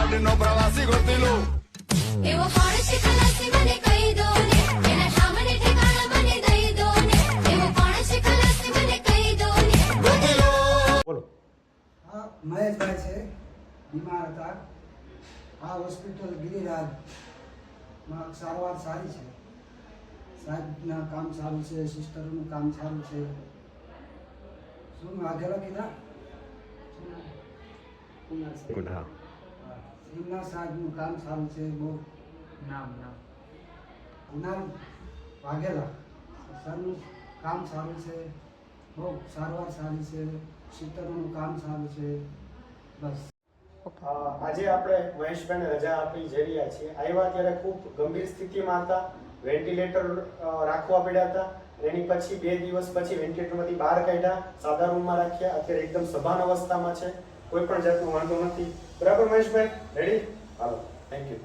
પાટણનો પ્રવાસી ગોતી લો એવો કોણ છે ખલાસી મને કહી દો ને એના સામને ઠેકાણા મને દઈ દો ને એવો કોણ છે ખલાસી મને કહી દો ને ગોતી લો બોલો. હા મહેશભાઈ છે, બીમાર હતા. આ હોસ્પિટલ ગિરિરાજમાં સારવાર સારી છે. સાહેબના કામ સારું છે, સિસ્ટરોનું કામ સારું છે. શું આગળ કીધા ગુડ. હા. એમના સાહેબનું કામ સારું છે. બહુ કુનાલ વાઘેલા સરનું કામ સારું છે. બહુ સારવાર સારી છે. સિસ્ટરોનું કામ સારું છે. બસ આજે આપણે મહેશભાઈને રજા આપી જઈ રહ્યા છીએ. આવ્યા ત્યારે ખૂબ ગંભીર સ્થિતિમાં હતા, વેન્ટિલેટર રાખવા પડ્યા હતા. એની પછી 2 દિવસ પછી વેન્ટિલેટરમાંથી બહાર કાઢ્યા, સાદા રૂમમાં રાખ્યા. અત્યારે એકદમ સભાન અવસ્થામાં છે, કોઈ પણ જાતનો વાંધો નથી. બરાબર મહેશભાઈ? રેડી? Hello, thank you.